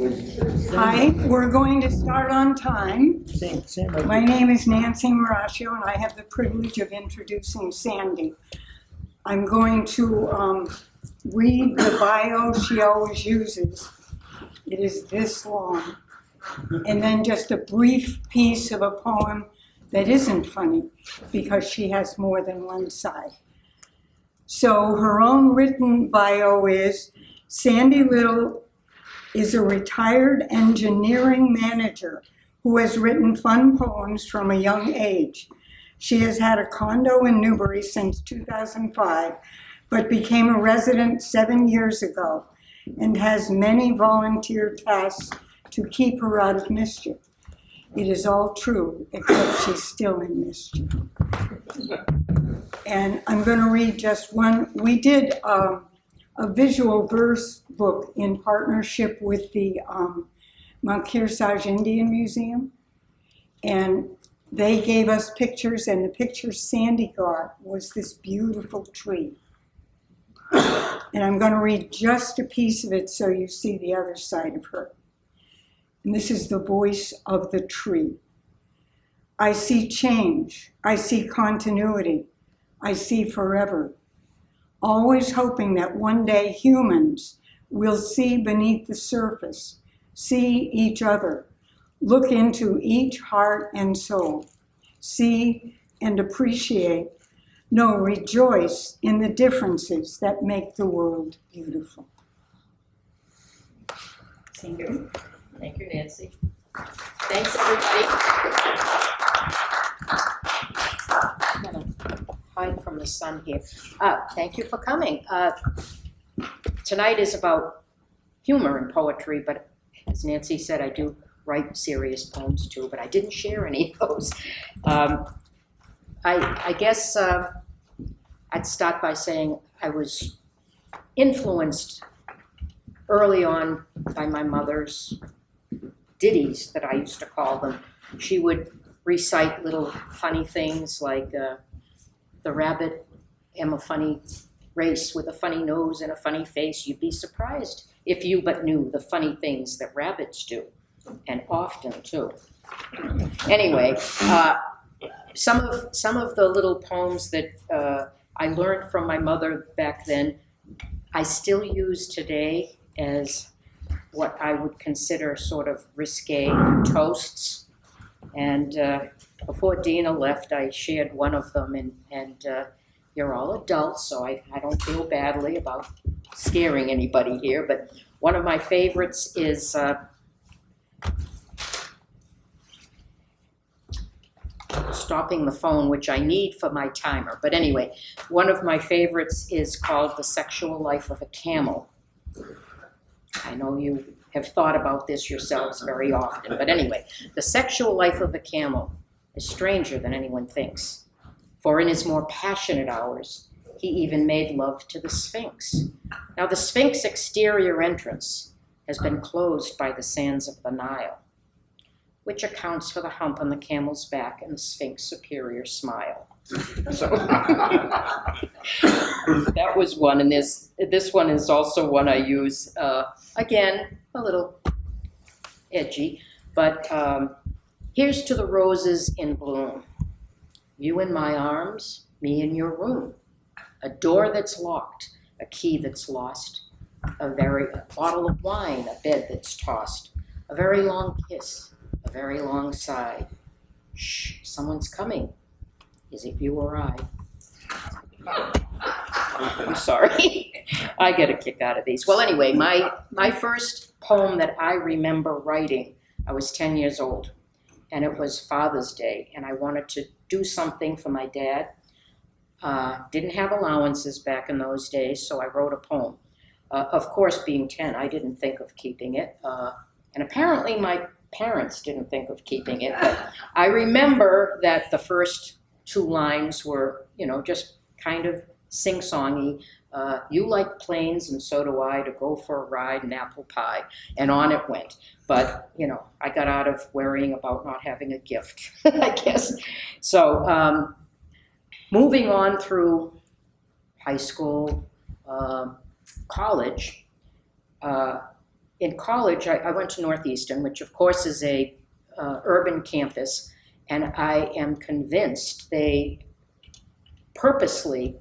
Hi, we're going to start on time. Sandra. My name is Nancy Maraccio, and I have the privilege of introducing Sandy. I'm going to read the bio she always uses. It is this long. And then just a brief piece of a poem that isn't funny because she has more than one side. So her own written bio is, Sandy Little is a retired engineering manager who has written fun poems from a young age. She has had a condo in Newbury since 2005, but became a resident 7 years ago and has many volunteer tasks to keep her out of mischief. It is all true, except she's still in mischief. And I'm going to read just one. We did a visual verse book in partnership with the Mount Kearsarge Indian Museum. And they gave us pictures, and the picture Sandy got was this beautiful tree. And I'm going to read just a piece of it so you see the other side of her. And this is the voice of the tree. I see change. I see continuity. I see forever. Always hoping that one day humans will see beneath the surface, see each other, look into each heart and soul, see and appreciate, no, rejoice in the differences that make the world beautiful. Thank you. Thank you, Nancy. Thanks, everybody. I'm going to hide from the sun here. Thank you for coming. Tonight is about humor and poetry, but as Nancy said, I do write serious poems too, but I didn't share any of those. I guess I'd start by saying I was influenced early on by my mother's ditties, that I used to call them. She would recite little funny things like the rabbit am a funny race with a funny nose and a funny face. You'd be surprised if you but knew the funny things that rabbits do, and often too. Anyway, some of the little poems that I learned from my mother back then, I still use today as what I would consider sort of risque toasts. And before Dina left, I shared one of them, and you're all adults, so I don't feel badly about scaring anybody here, but one of my favorites is stopping the phone, which I need for my timer. But anyway, one of my favorites is called The Sexual Life of a Camel. I know you have thought about this yourselves very often, but anyway, the sexual life of a camel is stranger than anyone thinks. For in his more passionate hours, he even made love to the Sphinx. Now, the Sphinx exterior entrance has been closed by the sands of the Nile, which accounts for the hump on the camel's back and the Sphinx superior smile. So that was one, and this one is also one I use, again, a little edgy, but here's to the roses in bloom. You in my arms, me in your room. A door that's locked, a key that's lost, a bottle of wine, a bed that's tossed, a very long kiss, a very long sigh. Shh, someone's coming. Is it you or I? I'm sorry. I get a kick out of these. Well, anyway, my first poem that I remember writing, I was 10 years old, and it was Father's Day, and I wanted to do something for my dad. Didn't have allowances back in those days, so I wrote a poem. Of course, being 10, I didn't think of keeping it, and apparently my parents didn't think of keeping it, but I remember that the first 2 lines were, just kind of sing-songy. You like planes and so do I, to go for a ride and apple pie, and on it went. But, I got out of worrying about not having a gift, I guess. So moving on through high school, college, in college, I went to Northeastern, which of course is a urban campus, and I am convinced they purposely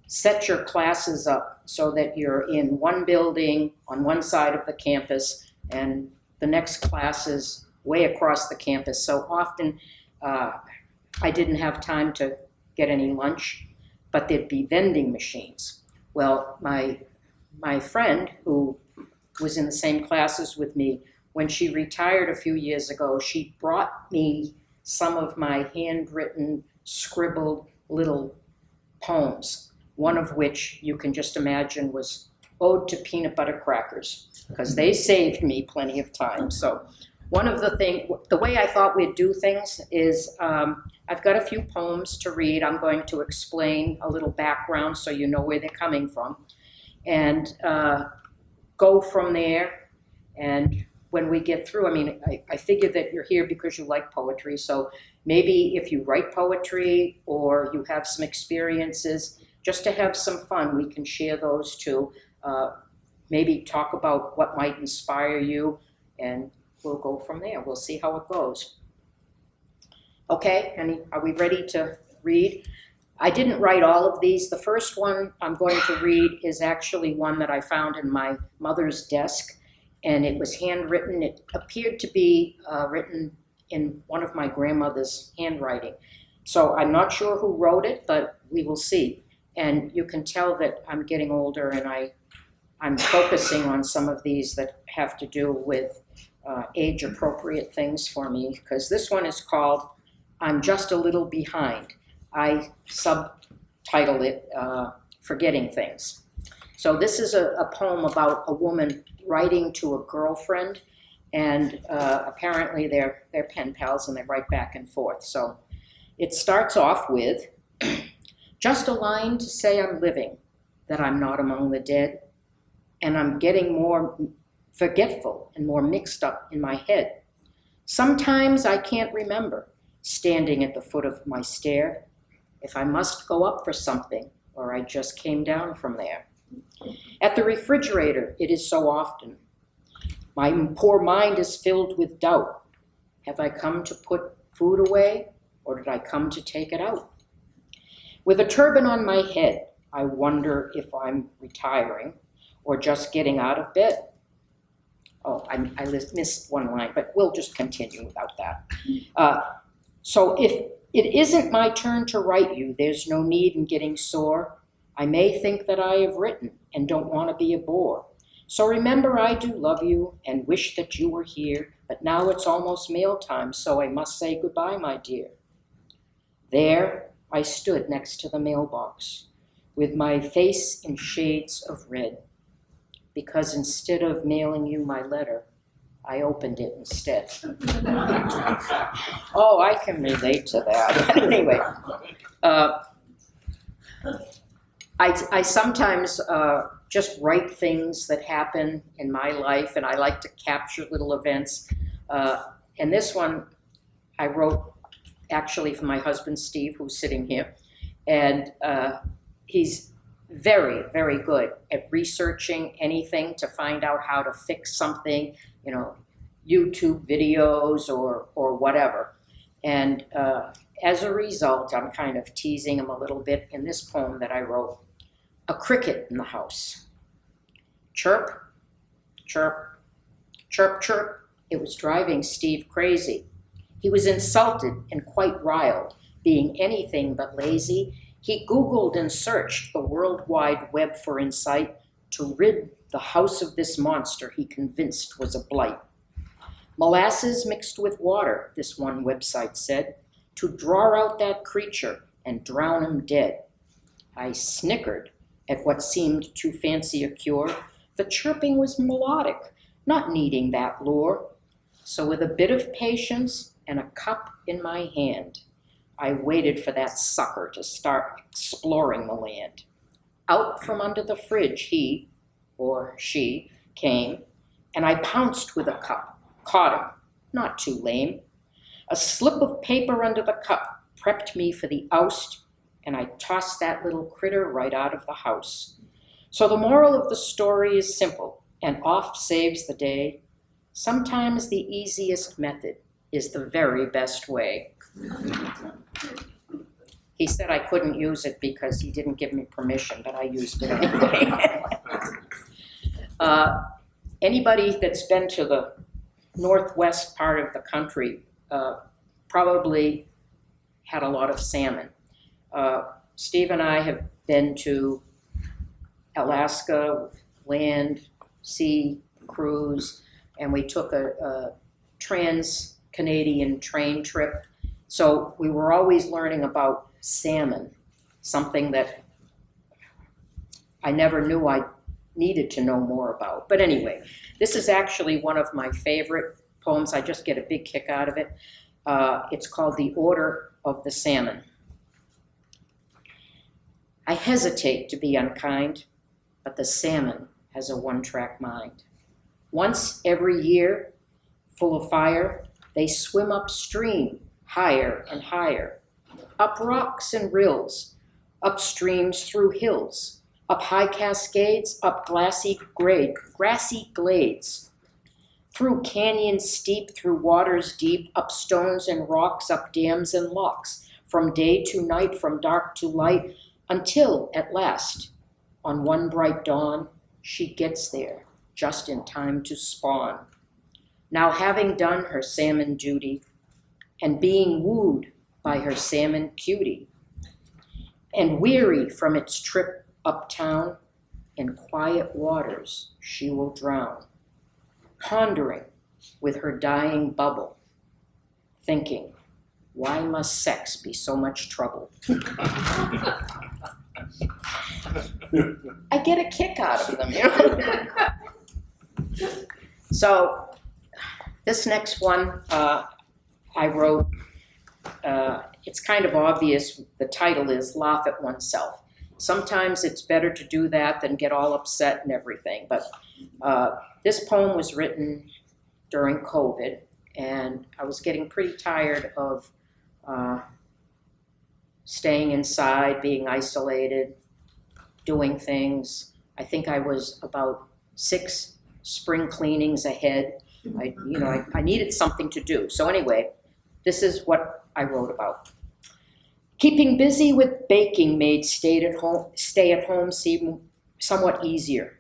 set your classes up so that you're in one building on one side of the campus and the next class is way across the campus. So often I didn't have time to get any lunch, but there'd be vending machines. Well, my friend who was in the same classes with me, when she retired a few years ago, she brought me some of my handwritten, scribbled little poems, one of which you can just imagine was Ode to Peanut Butter Crackers, because they saved me plenty of time. So one of the way I thought we'd do things is I've got a few poems to read. I'm going to explain a little background so you know where they're coming from, and go from there. And when we get through, I mean, I figure that you're here because you like poetry, so maybe if you write poetry or you have some experiences, just to have some fun, we can share those too. Maybe talk about what might inspire you, and we'll go from there. We'll see how it goes. Okay, are we ready to read? I didn't write all of these. The first one I'm going to read is actually one that I found in my mother's desk, and it was handwritten. It appeared to be written in one of my grandmother's handwriting. So I'm not sure who wrote it, but we will see. And you can tell that I'm getting older, and I'm focusing on some of these that have to do with age-appropriate things for me, because this one is called I'm Just a Little Behind. I subtitled it Forgetting Things. So this is a poem about a woman writing to a girlfriend, and apparently they're pen pals and they write back and forth. So it starts off with, just a line to say I'm living, that I'm not among the dead, and I'm getting more forgetful and more mixed up in my head. Sometimes I can't remember, standing at the foot of my stair, if I must go up for something or I just came down from there. At the refrigerator, it is so often. My poor mind is filled with doubt. Have I come to put food away, or did I come to take it out? With a turban on my head, I wonder if I'm retiring or just getting out of bed. Oh, I missed one line, but we'll just continue without that. So if it isn't my turn to write you, there's no need in getting sore. I may think that I have written and don't want to be a bore. So remember, I do love you and wish that you were here, but now it's almost mail time, so I must say goodbye, my dear. There I stood next to the mailbox with my face in shades of red, because instead of mailing you my letter, I opened it instead. Oh, I can relate to that. Anyway, I sometimes just write things that happen in my life, and I like to capture little events. And this one I wrote actually for my husband, Steve, who's sitting here. And he's very, very good at researching anything to find out how to fix something, you know, YouTube videos or whatever. And as a result, I'm kind of teasing him a little bit in this poem that I wrote. A cricket in the house. Chirp, chirp, chirp, chirp. It was driving Steve crazy. He was insulted and quite riled, being anything but lazy. He Googled and searched the World Wide Web for insight to rid the house of this monster he convinced was a blight. Molasses mixed with water, this one website said, to draw out that creature and drown him dead. I snickered at what seemed too fancy a cure. The chirping was melodic, not needing that lure. So with a bit of patience and a cup in my hand, I waited for that sucker to start exploring the land. Out from under the fridge he, or she, came, and I pounced with a cup, caught him, not too lame. A slip of paper under the cup prepped me for the oust, and I tossed that little critter right out of the house. So the moral of the story is simple. and oft saves the day. Sometimes the easiest method is the very best way. He said I couldn't use it because he didn't give me permission, but I used it anyway. Anybody that's been to the northwest part of the country probably had a lot of salmon. Steve and I have been to Alaska, land, sea, cruise, and we took a trans-Canadian train trip. So we were always learning about salmon, something that I never knew I needed to know more about. But anyway, this is actually one of my favorite poems. I just get a big kick out of it. It's called The Order of the Salmon. I hesitate to be unkind, but the salmon has a one-track mind. Once every year, full of fire, they swim upstream, higher and higher, up rocks and rills, up streams through hills, up high cascades, up grassy glades, through canyons steep, through waters deep, up stones and rocks, up dams and locks, from day to night, from dark to light, until at last, on one bright dawn, she gets there, just in time to spawn. Now having done her salmon duty, and being wooed by her salmon cutie, and weary from its trip uptown, in quiet waters she will drown, pondering with her dying bubble, thinking, why must sex be so much trouble? I get a kick out of them, you know? So this next one I wrote, it's kind of obvious. The title is Laugh at Oneself. Sometimes it's better to do that than get all upset and everything. But this poem was written during COVID, and I was getting pretty tired of staying inside, being isolated, doing things. I think I was about 6 spring cleanings ahead. I needed something to do. So anyway, this is what I wrote about. Keeping busy with baking made stay at home seem somewhat easier.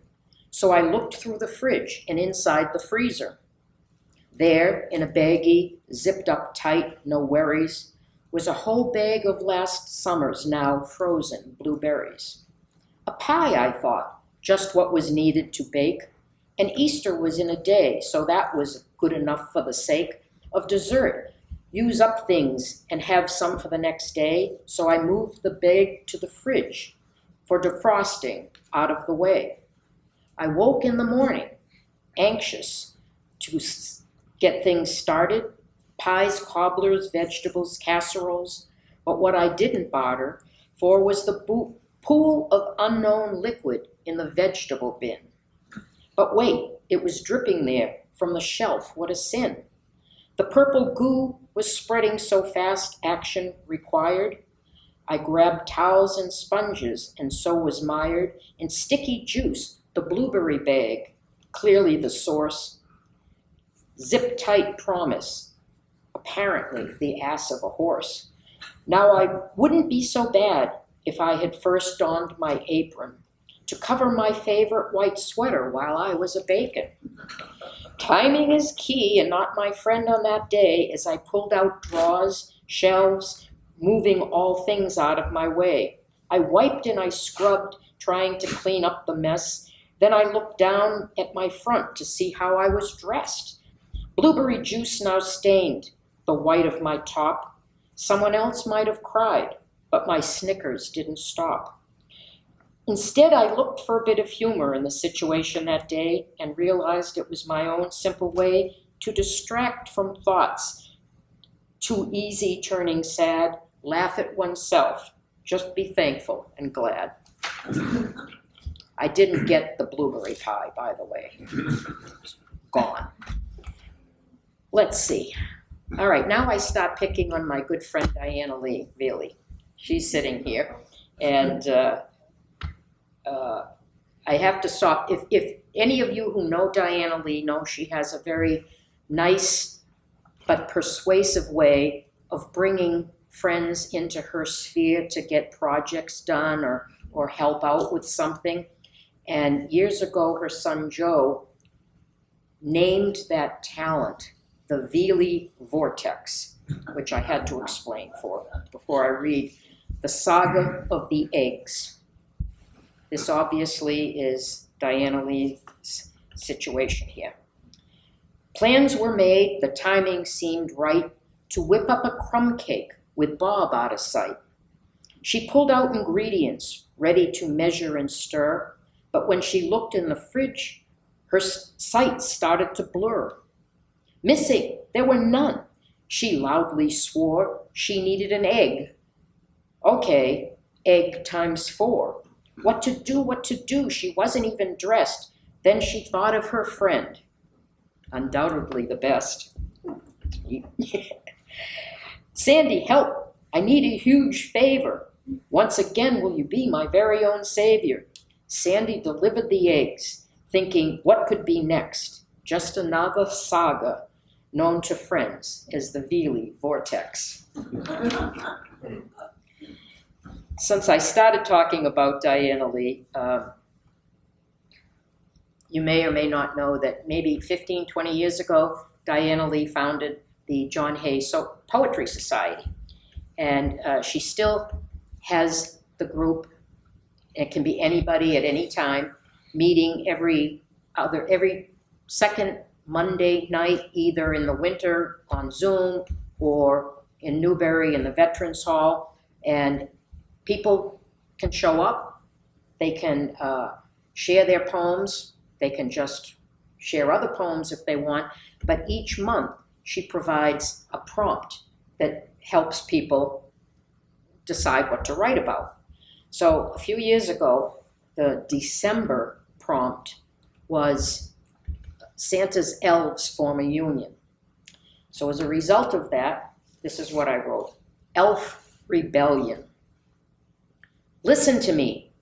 So I looked through the fridge and inside the freezer. There, in a baggie, zipped up tight, no worries, was a whole bag of last summer's now frozen blueberries. A pie, I thought, just what was needed to bake. And Easter was in a day, so that was good enough for the sake of dessert. Use up things and have some for the next day, so I moved the bag to the fridge for defrosting out of the way. I woke in the morning, anxious to get things started, pies, cobblers, vegetables, casseroles, but what I didn't barter for was the pool of unknown liquid in the vegetable bin. But wait, it was dripping there from the shelf, what a sin. The purple goo was spreading so fast action required. I grabbed towels and sponges and so was mired in sticky juice, the blueberry bag, clearly the source. Zip tight promise, apparently the ass of a horse. Now I wouldn't be so bad if I had first donned my apron to cover my favorite white sweater while I was a baking. Timing is key and not my friend on that day as I pulled out drawers, shelves, moving all things out of my way. I wiped and I scrubbed, trying to clean up the mess. Then I looked down at my front to see how I was dressed. Blueberry juice now stained the white of my top. Someone else might have cried, but my snickers didn't stop. Instead, I looked for a bit of humor in the situation that day and realized it was my own simple way to distract from thoughts too easy turning sad, laugh at oneself, just be thankful and glad. I didn't get the blueberry pie, by the way. Gone. Let's see. All right, now I start picking on my good friend Diana Lee, really. She's sitting here, and I have to stop. If any of you who know Diana Lee know she has a very nice but persuasive way of bringing friends into her sphere to get projects done or help out with something. And years ago, her son Joe named that talent the Veely Vortex, which I had to explain before I read The Saga of the Eggs. This obviously is Diana Lee's situation here. Plans were made, the timing seemed right to whip up a crumb cake with Bob out of sight. She pulled out ingredients ready to measure and stir, but when she looked in the fridge, her sight started to blur. Missing, there were none. She loudly swore she needed an egg. Okay, egg times 4. What to do? She wasn't even dressed. Then she thought of her friend. Undoubtedly the best. Sandy, help! I need a huge favor. Once again, will you be my very own savior? Sandy delivered the eggs, thinking what could be next? Just another saga known to friends as the Veely Vortex. Since I started talking about Diana Lee, you may or may not know that maybe 15, 20 years ago, Diana Lee founded the John Hay Poetry Society. And she still has the group. It can be anybody at any time, meeting every second Monday night, either in the winter on Zoom or in Newbury in the Veterans Hall. And people can show up, they can share their poems, they can just share other poems if they want, but each month she provides a prompt that helps people decide what to write about. So a few years ago, the December prompt was Santa's elves form a union. So as a result of that, this is what I wrote. Elf rebellion. Listen to me.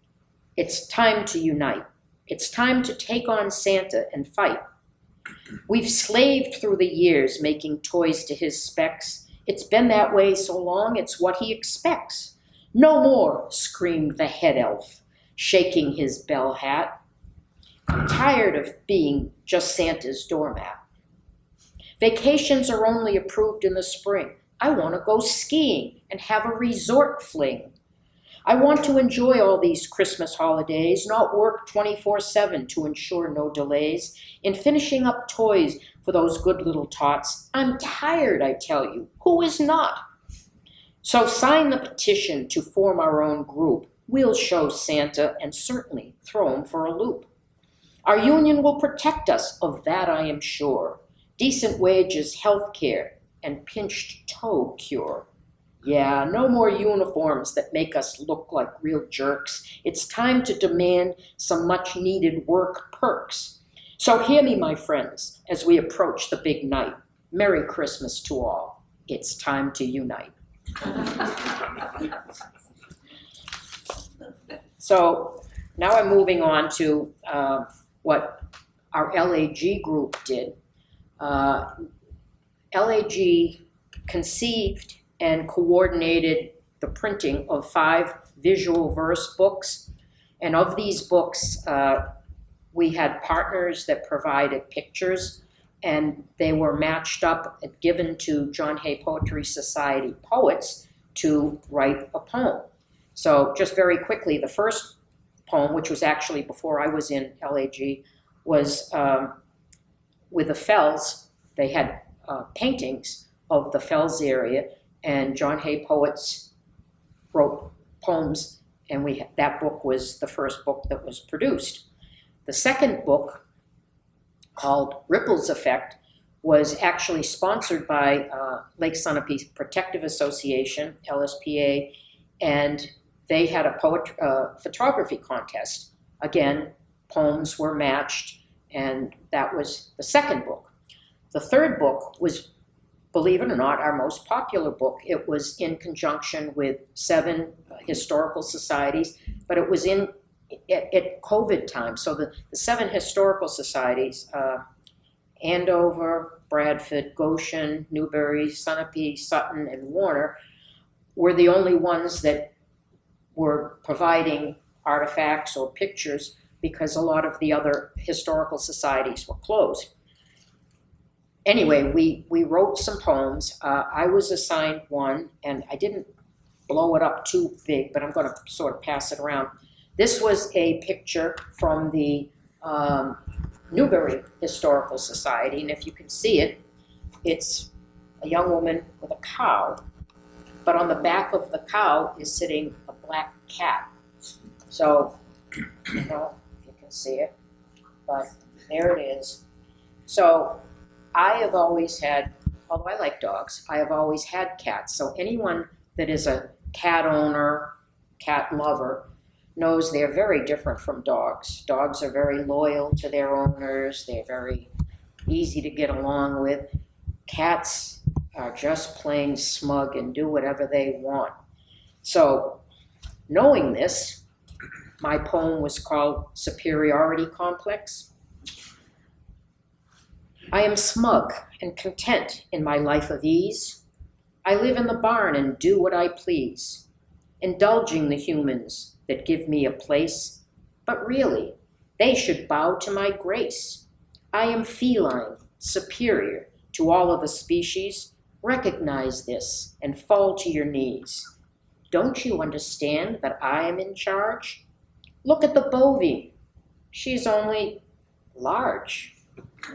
It's time to unite. It's time to take on Santa and fight. We've slaved through the years making toys to his specs. It's been that way so long, it's what he expects. No more, screamed the head elf, shaking his bell hat. I'm tired of being just Santa's doormat. Vacations are only approved in the spring. I want to go skiing and have a resort fling. I want to enjoy all these Christmas holidays, not work 24/7 to ensure no delays in finishing up toys for those good little tots. I'm tired, I tell you. Who is not? So sign the petition to form our own group. We'll show Santa and certainly throw him for a loop. Our union will protect us, of that I am sure. Decent wages, health care, and pinched toe cure. Yeah, no more uniforms that make us look like real jerks. It's time to demand some much-needed work perks. So hear me, my friends, as we approach the big night. Merry Christmas to all. It's time to unite. So now I'm moving on to what our LAG group did. LAG conceived and coordinated the printing of 5 visual verse books. And of these books, we had partners that provided pictures, and they were matched up and given to John Hay Poetry Society poets to write a poem. So just very quickly, the first poem, which was actually before I was in LAG, was with the Fells. They had paintings of the Fells area, and John Hay poets wrote poems, and that book was the first book that was produced. The second book, called Ripples Effect, was actually sponsored by Lake Sunapee Protective Association, LSPA, and they had a photography contest. Again, poems were matched, and that was the second book. The third book was, believe it or not, our most popular book. It was in conjunction with 7 historical societies, but it was in at COVID time. So the 7 historical societies, Andover, Bradford, Goshen, Newbury, Sunapee, Sutton, and Warner, were the only ones that were providing artifacts or pictures because a lot of the other historical societies were closed. Anyway, we wrote some poems. I was assigned one, and I didn't blow it up too big, but I'm going to sort of pass it around. This was a picture from the Newbury Historical Society, and if you can see it, it's a young woman with a cow, but on the back of the cow is sitting a black cat. So, you know, if you can see it, but there it is. So I have always had, although I like dogs, I have always had cats. So anyone that is a cat owner, cat lover, knows they're very different from dogs. Dogs are very loyal to their owners. They're very easy to get along with. Cats are just plain smug and do whatever they want. So, knowing this, my poem was called Superiority Complex. I am smug and content in my life of ease. I live in the barn and do what I please, indulging the humans that give me a place, but really, they should bow to my grace. I am feline, superior to all of the species. Recognize this and fall to your knees. Don't you understand that I am in charge? Look at the bovine. She's only large.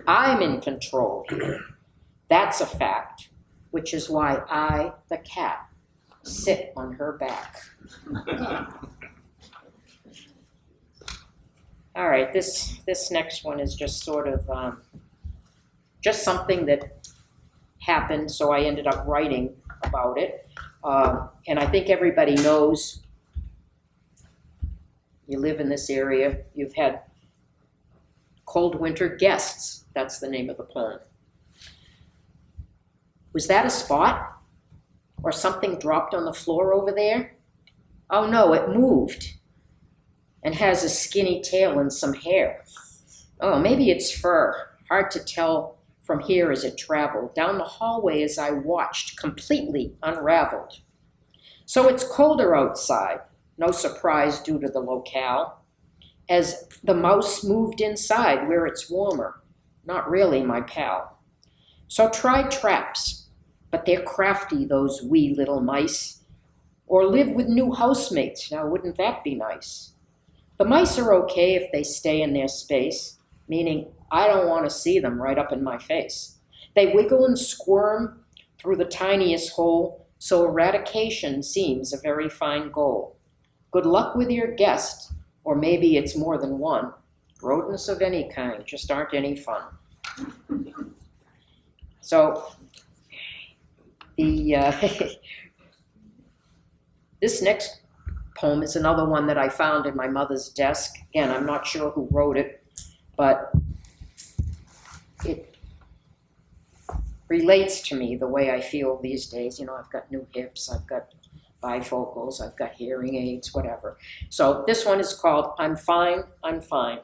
I'm in control here. That's a fact, which is why I, the cat, sit on her back. All right, this next one is just sort of just something that happened, so I ended up writing about it. And I think everybody knows, you live in this area, you've had cold winter guests. That's the name of the poem. Was that a spot? Or something dropped on the floor over there? Oh no, it moved and has a skinny tail and some hair. Oh, maybe it's fur. Hard to tell from here as it traveled down the hallway as I watched, completely unraveled. So it's colder outside, no surprise due to the locale, as the mouse moved inside where it's warmer. Not really, my pal. So try traps, but they're crafty, those wee little mice. Or live with new housemates, now wouldn't that be nice? The mice are okay if they stay in their space, meaning I don't want to see them right up in my face. They wiggle and squirm through the tiniest hole, so eradication seems a very fine goal. Good luck with your guest, or maybe it's more than one. Rodents of any kind just aren't any fun. So, this next poem is another one that I found in my mother's desk. Again, I'm not sure who wrote it, but it relates to me the way I feel these days. You know, I've got new hips, I've got bifocals, I've got hearing aids, whatever. So this one is called I'm Fine, I'm Fine.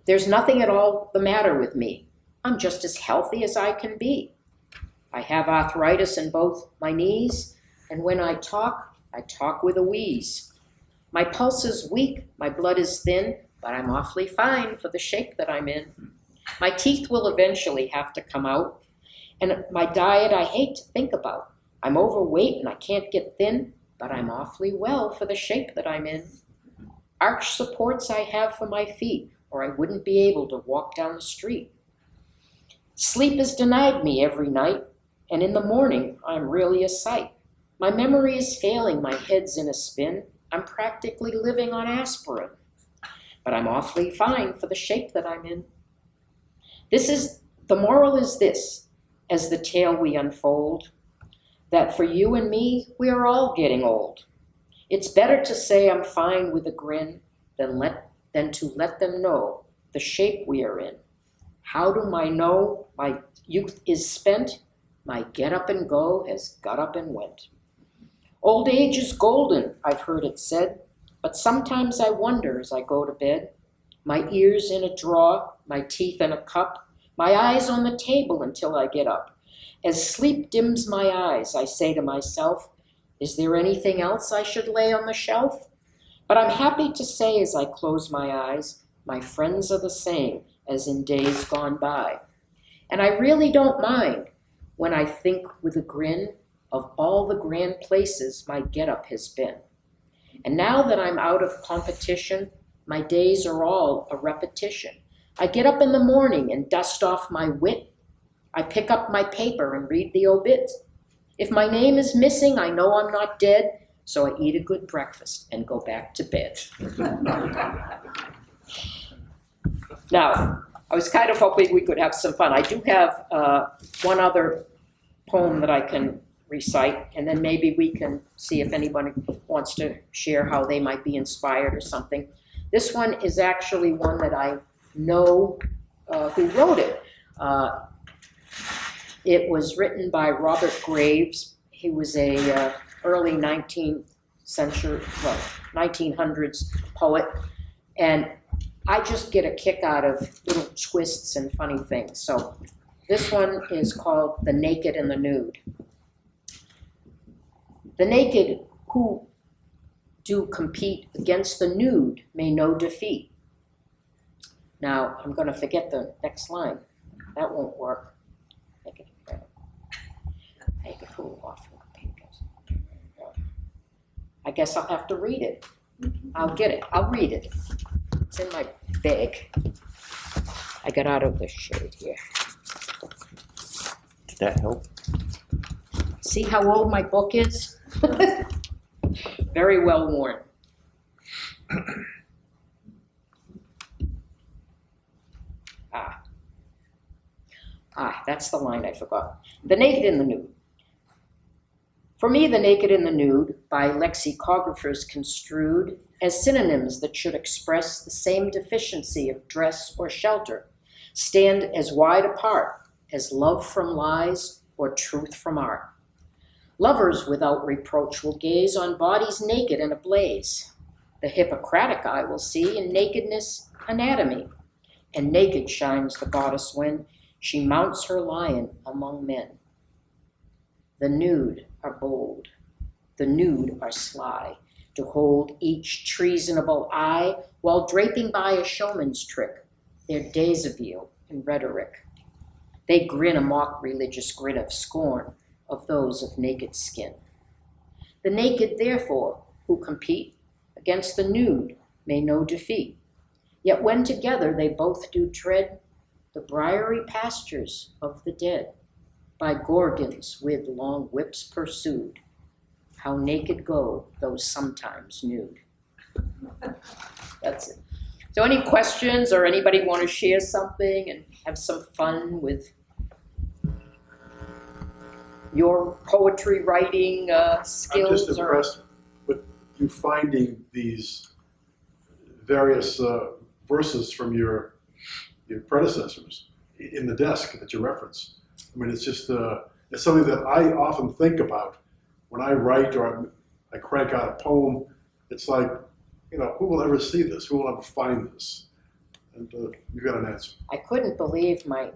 There's nothing at all the matter with me. I'm just as healthy as I can be. I have arthritis in both my knees, and when I talk with a wheeze. My pulse is weak, my blood is thin, but I'm awfully fine for the shape that I'm in. My teeth will eventually have to come out, and my diet I hate to think about. I'm overweight and I can't get thin, but I'm awfully well for the shape that I'm in. Arch supports I have for my feet, or I wouldn't be able to walk down the street. Sleep is denied me every night, and in the morning I'm really a sight. My memory is failing, my head's in a spin. I'm practically living on aspirin, but I'm awfully fine for the shape that I'm in. The moral is this, as the tale we unfold, that for you and me, we are all getting old. It's better to say I'm fine with a grin than to let them know the shape we are in. How do I know my youth is spent? My get up and go has got up and went. Old age is golden, I've heard it said, but sometimes I wonder as I go to bed. My ears in a drawer, my teeth in a cup, my eyes on the table until I get up. As sleep dims my eyes, I say to myself, is there anything else I should lay on the shelf? But I'm happy to say as I close my eyes, my friends are the same as in days gone by. And I really don't mind when I think with a grin of all the grand places my get-up has been. And now that I'm out of competition, my days are all a repetition. I get up in the morning and dust off my wit. I pick up my paper and read the obit. If my name is missing, I know I'm not dead, so I eat a good breakfast and go back to bed. Now, I was kind of hoping we could have some fun. I do have one other poem that I can recite, and then maybe we can see if anybody wants to share how they might be inspired or something. This one is actually one that I know who wrote it. It was written by Robert Graves. He was a early 1900s poet, and I just get a kick out of little twists and funny things. So this one is called The Naked and the Nude. The naked who do compete against the nude may know defeat. Now, I'm going to forget the next line. That won't work. Make it cool off the pages. I guess I'll have to read it. I'll get it. I'll read it. It's in my bag. I got out of the shade here. Did that help? See how old my book is? Very well worn. That's the line I forgot. The naked and the nude. For me, the naked and the nude, by lexicographers construed as synonyms that should express the same deficiency of dress or shelter, stand as wide apart as love from lies or truth from art. Lovers without reproach will gaze on bodies naked and ablaze. The Hippocratic eye will see in nakedness anatomy, and naked shines the goddess when she mounts her lion among men. The nude are bold, the nude are sly, to hold each treasonable eye while draping by a showman's trick, their deshabille and rhetoric. They grin a mock religious grin of scorn of those of naked skin. The naked, therefore, who compete against the nude may know defeat. Yet when together they both do tread the briery pastures of the dead, by Gorgons with long whips pursued, how naked go those sometimes nude. That's it. So any questions or anybody want to share something and have some fun with your poetry writing skills? I'm just impressed with you finding these various verses from your predecessors in the desk that you reference. I mean, it's just it's something that I often think about when I write or I crank out a poem. It's like, who will ever see this? Who will ever find this? And you've got an answer. I couldn't believe my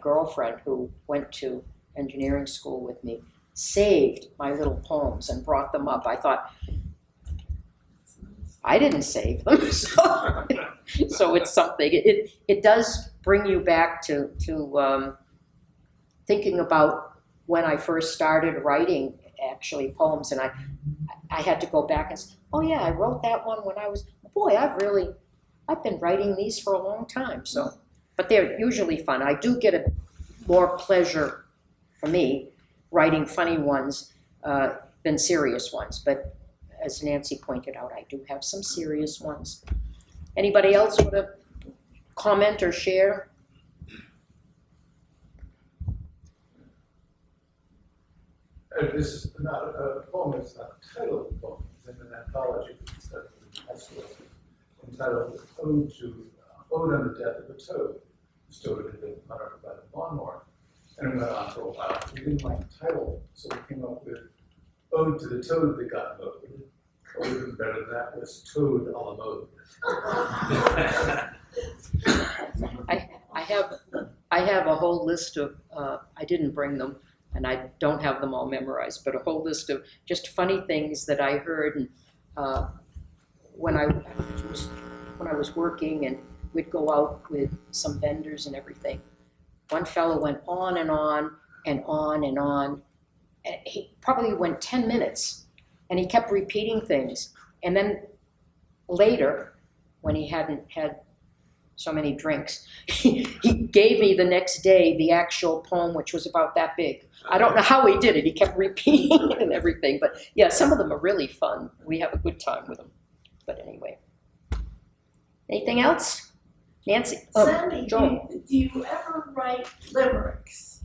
girlfriend, who went to engineering school with me, saved my little poems and brought them up. I thought, I didn't save them, so it's something. It does bring you back to thinking about when I first started writing actually poems, and I had to go back and say, oh yeah, I wrote that one when I was, boy, I've been writing these for a long time. So, but they're usually fun. I do get a more pleasure for me writing funny ones than serious ones. But as Nancy pointed out, I do have some serious ones. Anybody else want to comment or share? This is not a poem, it's not a title of the poem, it's in an anthology entitled Ode on the Death of a Toad. This toad had been murdered by the lawnmower, and it went on for a while. We didn't like the title, so we came up with Ode to the Toad that got mowed. Or even better than that was Toad a la mode. I have a whole list of, I didn't bring them, and I don't have them all memorized, but a whole list of just funny things that I heard and when I was working, and we'd go out with some vendors and everything. One fellow went on and on and on and on. And he probably went 10 minutes, and he kept repeating things. And then later, when he hadn't had so many drinks, he gave me the next day the actual poem, which was about that big. I don't know how he did it. He kept repeating it and everything. But yeah, some of them are really fun. We have a good time with them. But anyway. Anything else? Nancy? Sandy, Joan. do you ever write limericks?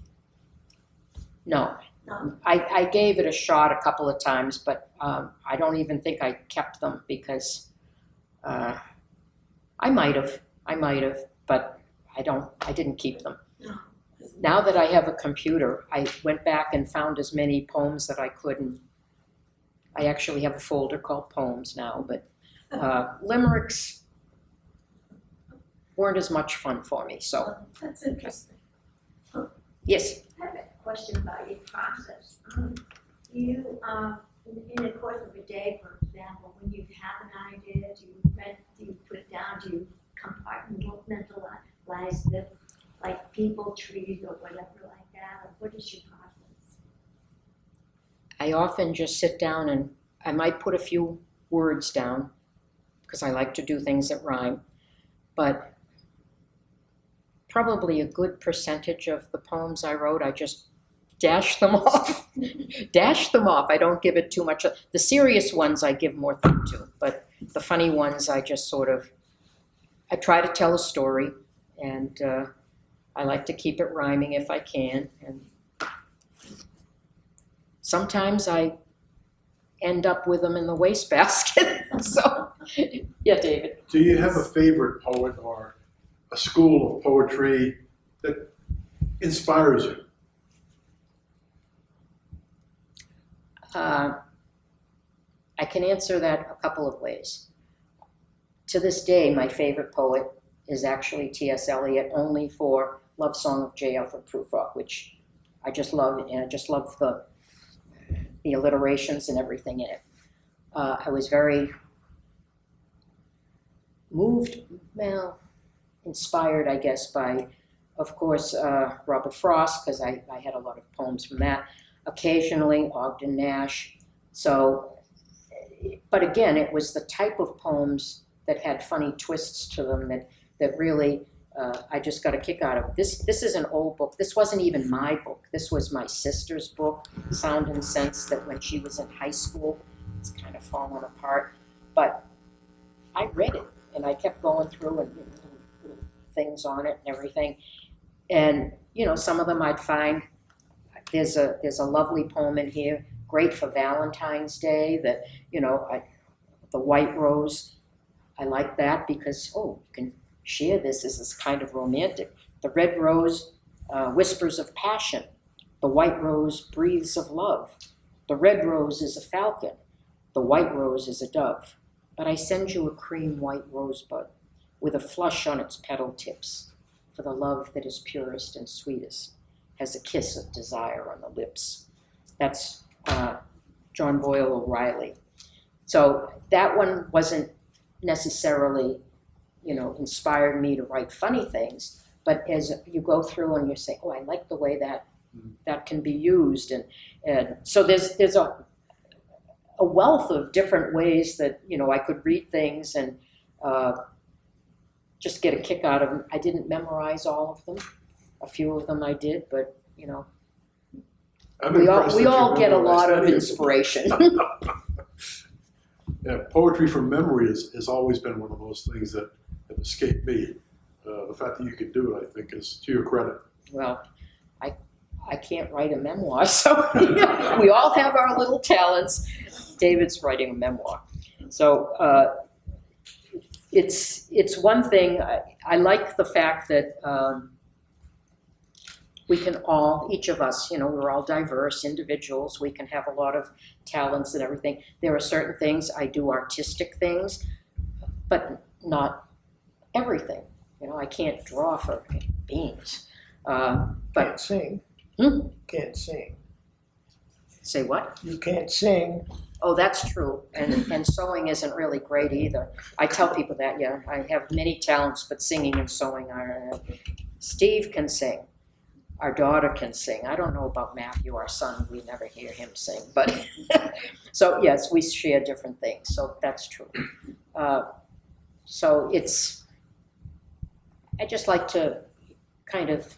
No. No. I gave it a shot a couple of times, but I don't even think I kept them because I might have, but I didn't keep them. No. Now that I have a computer, I went back and found as many poems that I could, and I actually have a folder called poems now, but limericks weren't as much fun for me, so That's interesting. yes. I have a question about your process. You, in the course of a day, for example, when you have an idea, do you put it down, do you compartmentalize them, like people, trees, or whatever like that, or what is your process? I often just sit down and I might put a few words down because I like to do things that rhyme, but probably a good percentage of the poems I wrote, I just dash them off. Dash them off. I don't give it too much. The serious ones I give more thought to, but the funny ones I just sort of, I try to tell a story, and I like to keep it rhyming if I can. And sometimes I end up with them in the wastebasket. So, yeah, David. Do you have a favorite poet or a school of poetry that inspires you? I can answer that a couple of ways. To this day, my favorite poet is actually T.S. Eliot, only for Love Song of J. Alfred Prufrock, which I just love, and I just love the alliterations and everything in it. I was very moved, well, inspired, I guess, by, of course, Robert Frost, because I had a lot of poems from that. Occasionally, Ogden Nash. So, but again, it was the type of poems that had funny twists to them that really I just got a kick out of. This is an old book. This wasn't even my book. This was my sister's book, Sound and Sense, that when she was in high school, it's kind of fallen apart. But I read it, and I kept going through and little things on it and everything. And, you know, some of them I'd find, there's a lovely poem in here, great for Valentine's Day, that, you know, the white rose, I like that because, oh, you can share this as this kind of romantic. The red rose whispers of passion. The white rose breathes of love. The red rose is a falcon. The white rose is a dove. But I send you a cream white rosebud with a flush on its petal tips, for the love that is purest and sweetest has a kiss of desire on the lips. That's John Boyle O'Reilly. So that one wasn't necessarily, you know, inspired me to write funny things, but as you go through and you say, oh, I like the way that can be used. And so there's a wealth of different ways that, you know, I could read things and just get a kick out of them. I didn't memorize all of them. A few of them I did, but, you know, we all get a lot of inspiration. Yeah, poetry from memory has always been one of those things that have escaped me. The fact that you can do it, I think, is to your credit. Well, I can't write a memoir, so we all have our little talents. David's writing a memoir. So it's one thing. I like the fact that we can all, each of us, we're all diverse individuals. We can have a lot of talents and everything. There are certain things, I do artistic things, but not everything. I can't draw for beans. But Can't sing. Hmm? Can't sing. Say what? You can't sing. Oh, that's true. And sewing isn't really great either. I tell people that, yeah. I have many talents, but singing and sewing are. Steve can sing. Our daughter can sing. I don't know about Matthew, our son. We never hear him sing. But so yes, we share different things. So that's true. So I just like to kind of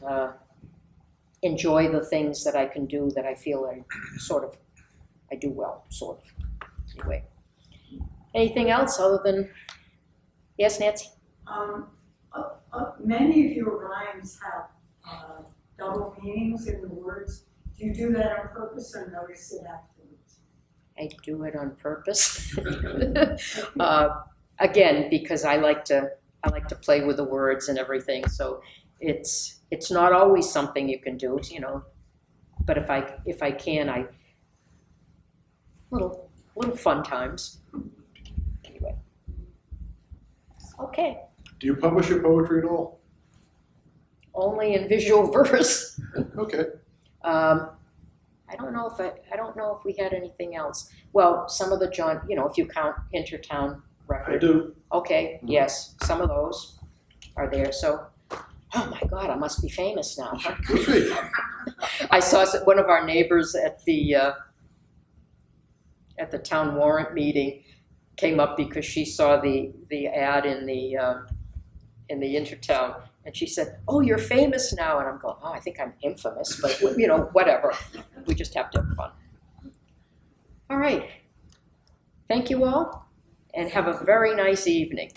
enjoy the things that I can do that I feel I do well, sort of. Anyway, anything else other than, yes, Nancy? Many of your rhymes have double meanings in the words. Do you do that on purpose or notice it afterwards? I do it on purpose. Again, because I like to play with the words and everything. So it's not always something you can do, but if I can, little fun times. Anyway. Okay. Do you publish your poetry at all? Only in visual verse. Okay. I don't know if we had anything else. Well, some of the John, if you count Intertown record. I do. Okay, yes, some of those are there. So, oh my God, I must be famous now. Could be. I saw one of our neighbors at the town warrant meeting came up because she saw the ad in the Intertown, and she said, "Oh, you're famous now." And I'm going, "Oh, I think I'm infamous, but whatever. We just have to have fun." All right. Thank you all, and have a very nice evening.